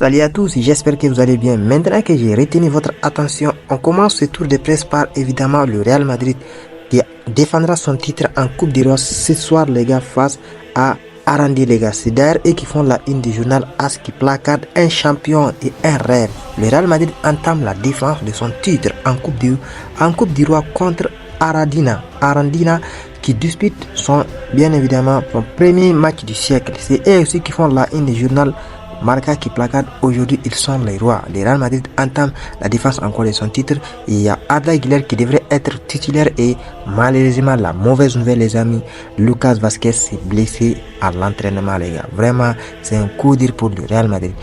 Salut à tous, j'espère que vous allez bien. Maintenant que j'ai retenu votre attention, on commence ce tour de presse par évidemment le Real Madrid qui défendra son titre en Coupe du Roi ce soir les gars face à Arandi les gars. C'est d'ailleurs eux qui font la une du journal AS qui placarde un champion et un rêve. Le Real Madrid entame la défense de son titre en Coupe du Roi contre Arandina qui dispute bien évidemment son premier match du siècle. C'est eux aussi qui font la une du journal Marca qui placarde aujourd'hui ils sont les rois. Le Real Madrid entame la défense encore de son titre. Il y a Arda Güler qui devrait être titulaire et malheureusement la mauvaise nouvelle les amis, Lucas Vazquez s'est blessé à l'entraînement les gars. Vraiment c'est un coup dur pour le Real Madrid.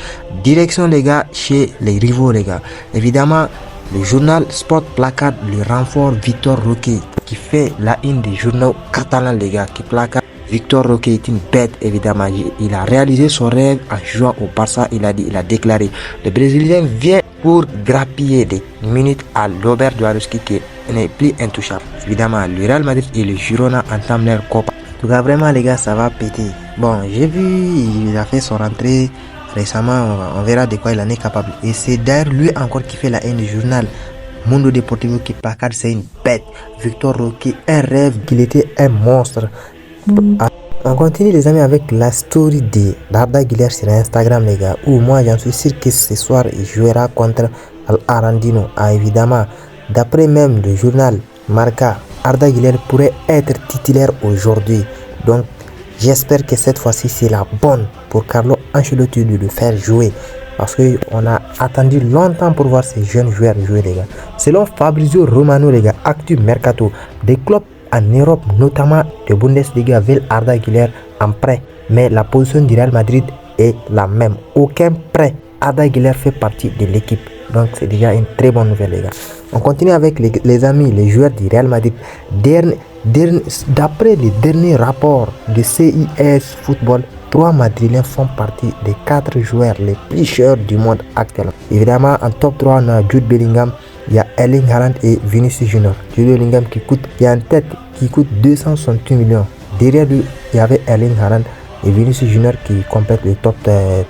Direction les gars chez les rivaux les gars. Évidemment le journal Sport placarde le renfort Victor Roque qui fait la une des journaux catalans les gars qui placarde. Victor Roque est une bête évidemment, il a réalisé son rêve en jouant au Barça, il a déclaré le Brésilien vient pour grappiller des minutes à Robert Lewandowski qui n'est plus intouchable. Évidemment le Real Madrid et le Girona entament leur Copa. En tout cas vraiment les gars ça va péter. Bon j'ai vu il a fait son rentrée récemment, on verra de quoi il en est capable. Et c'est d'ailleurs lui encore qui fait la haine du journal Mundo Deportivo qui placarde c'est une bête. Victor Roque un rêve qu'il était un monstre. On continue les amis avec la story d'Arda Güler sur Instagram les gars où moi j'en suis sûr que ce soir il jouera contre Arandino. Évidemment d'après même le journal Marca, Arda Güler pourrait être titulaire aujourd'hui, donc j'espère que cette fois-ci c'est la bonne pour Carlo Ancelotti de le faire jouer parce qu'on a attendu longtemps pour voir ces jeunes joueurs jouer les gars. Selon Fabrizio Romano les gars, actu mercato des clubs en Europe, notamment de Bundesliga, veulent Arda Güler en prêt, mais la position du Real Madrid est la même. Aucun prêt. Arda Güler fait partie de l'équipe, donc c'est déjà une très bonne nouvelle les gars. On continue avec les amis, les joueurs du Real Madrid. D'après les derniers rapports de CIS Football, 3 Madrilènes font partie des 4 joueurs les plus chers du monde actuellement. Évidemment, en top 3, on a Jude Bellingham, il y a Erling Haaland et Vinicius Junior. Jude Bellingham qui est en tête, qui coûte 268 millions. Derrière lui, il y avait Erling Haaland et Vinicius Junior qui complètent le top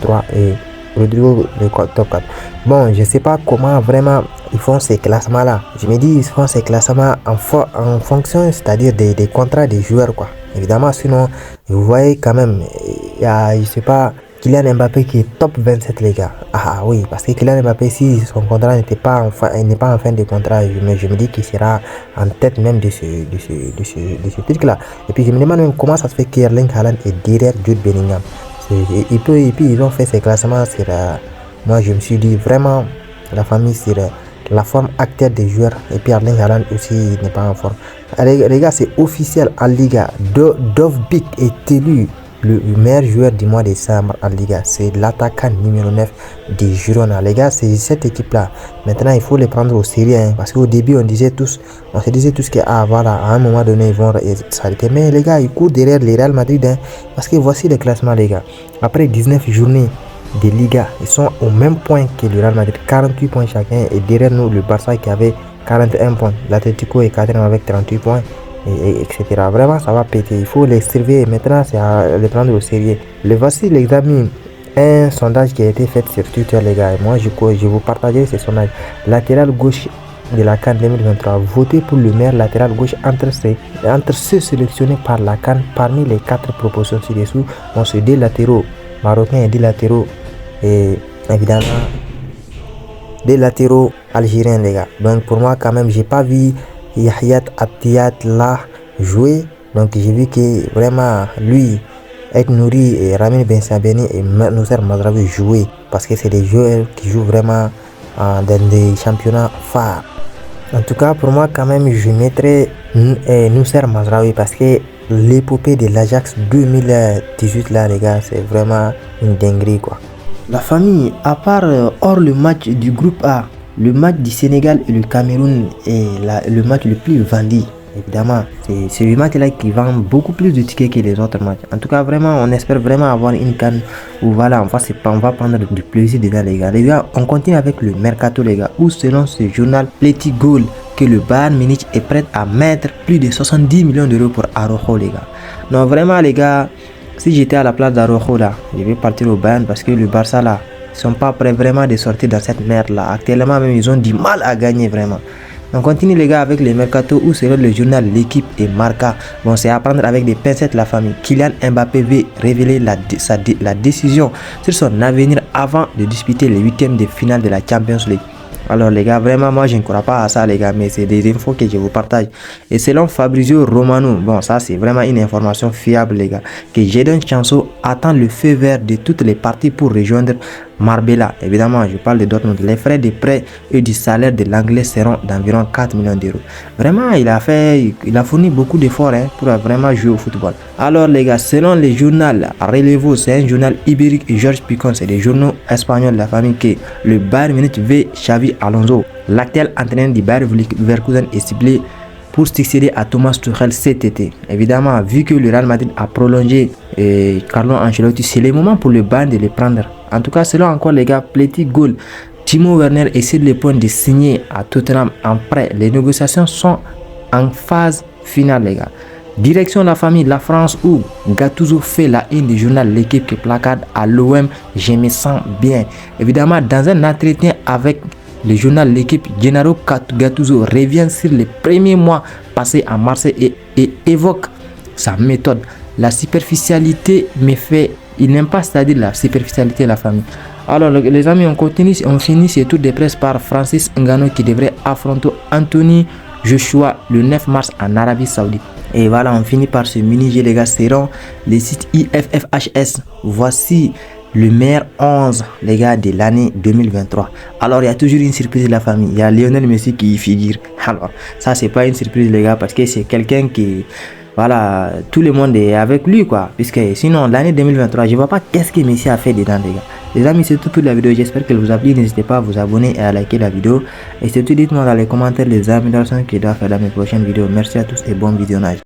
3 et Rodrigo le top 4. Bon, je ne sais pas comment vraiment ils font ces classements là. Je me dis ils font ces classements en fonction, c'est-à-dire des contrats des joueurs quoi. Évidemment, sinon, vous voyez quand même, il y a, je sais pas, Kylian Mbappé qui est top 27 les gars. Ah oui, parce que Kylian Mbappé, si son contrat n'est pas en fin de contrat, je me dis qu'il sera en tête même de ce truc là. Et puis je me demande même comment ça se fait qu'Erling Haaland est derrière Jude Bellingham. Et puis ils ont fait ces classements sur... moi je me suis dit vraiment, la famille sur la forme actuelle des joueurs. Et puis Erling Haaland aussi n'est pas en forme. Les gars, c'est officiel en Liga. Dovbyk est élu le meilleur joueur du mois de décembre en Liga. C'est l'attaquant numéro 9 des Girona. Les gars, c'est cette équipe là. Maintenant il faut les prendre au sérieux hein, parce qu'au début on se disait tous que voilà, à un moment donné ils vont s'arrêter. Mais les gars, ils courent derrière les Real Madrid hein, parce que voici le classement les gars. Après 19 journées de Liga, ils sont au même point que le Real Madrid, 48 points chacun. Et derrière nous le Barça qui avait 41 points, l'Atlético est 4 avec 38 points, etc. Vraiment ça va péter, il faut les surveiller. Maintenant c'est à les prendre au sérieux. Voici les amis, un sondage qui a été fait sur Twitter les gars, et moi je vous partagerai ce sondage. Latéral gauche de la CAN 2023, votez pour le meilleur latéral gauche entre ceux sélectionnés par la CAN. Parmi les 4 propositions ci-dessous, on se deux latéraux marocains et 2 latéraux et évidemment des latéraux algériens les gars. Donc pour moi quand même j'ai pas vu Yahya Attiyat là jouer, donc j'ai vu que vraiment lui, Aït Nouri et Ramin Ben Sabeni et Noussair Mazraoui jouer parce que c'est des joueurs qui jouent vraiment dans des championnats phares. En tout cas pour moi quand même je mettrais Noussair Mazraoui parce que l'épopée de l'Ajax 2018 là les gars, c'est vraiment une dinguerie quoi. La famille, à part hors le match du groupe A, le match du Sénégal et le Cameroun est le match le plus vendu. Évidemment, c'est le match là qui vend beaucoup plus de tickets que les autres matchs. En tout cas, vraiment, on espère vraiment avoir une CAN où voilà, on va prendre du plaisir dedans les gars. Les gars, on continue avec le mercato les gars, où selon ce journal Petit Goal, que le Bayern Munich est prêt à mettre plus de 70 millions d'euros pour Araujo les gars. Non, vraiment les gars, si j'étais à la place d'Araujo là, je vais partir au Bayern parce que le Barça là, sont pas prêts vraiment de sortir dans cette merde là. Actuellement même ils ont du mal à gagner vraiment. On continue les gars avec les mercato où selon le journal L'équipe et Marca. Bon, c'est à prendre avec des pincettes la famille. Kylian Mbappé veut révéler la décision sur son avenir avant de disputer les huitièmes de finale de la Champions League. Alors les gars, vraiment moi je ne crois pas à ça les gars, mais c'est des infos que je vous partage. Et selon Fabrizio Romano, bon ça c'est vraiment une information fiable les gars, que Jadon Sancho attend le feu vert de toutes les parties pour rejoindre Marbella. Évidemment je parle de Dortmund. Les frais de prêt et du salaire de l'anglais seront d'environ 4 millions d'euros. Vraiment il a fourni beaucoup d'efforts pour vraiment jouer au football. Alors les gars, selon les journaux Relevo, c'est un journal ibérique, et George Picon, c'est des journaux espagnols de la famille, que le Bayern Munich veut Xavi Alonso. L'actuel entraîneur du Bayer Leverkusen est ciblé pour succéder à Thomas Tuchel cet été. Évidemment, vu que le Real Madrid a prolongé Carlo Ancelotti, c'est le moment pour le Bayern de le prendre. En tout cas, selon encore les gars, Petit Goal, Timo Werner essaie de le point de signer à Tottenham en prêt. Les négociations sont en phase finale les gars. Direction la famille, la France où Gattuso fait la une du journal L'équipe qui placarde à l'OM, je me sens bien. Évidemment, dans un entretien avec le journal L'équipe, Gennaro Gattuso revient sur les premiers mois passés à Marseille et évoque sa méthode. La superficialité me fait, il n'aime pas, c'est-à-dire la superficialité de la famille. Alors les amis, on finit ce tour de presse par Francis Ngannou qui devrait affronter Anthony Joshua le 9 mars en Arabie Saoudite. Et voilà, on finit par ce mini-jeu les gars, seront les sites IFFHS. Voici le meilleur 11 les gars de l'année 2023. Alors il y a toujours une surprise de la famille. Il y a Lionel Messi qui y figure. Alors ça c'est pas une surprise les gars, parce que c'est quelqu'un qui, voilà, tout le monde est avec lui quoi. Puisque sinon l'année 2023, je vois pas qu'est-ce que Messi a fait dedans les gars. Les amis, c'est tout pour la vidéo, j'espère qu'elle vous a plu. N'hésitez pas à vous abonner et à liker la vidéo. Et surtout dites-moi dans les commentaires les améliorations que je dois faire dans mes prochaines vidéos. Merci à tous et bon visionnage.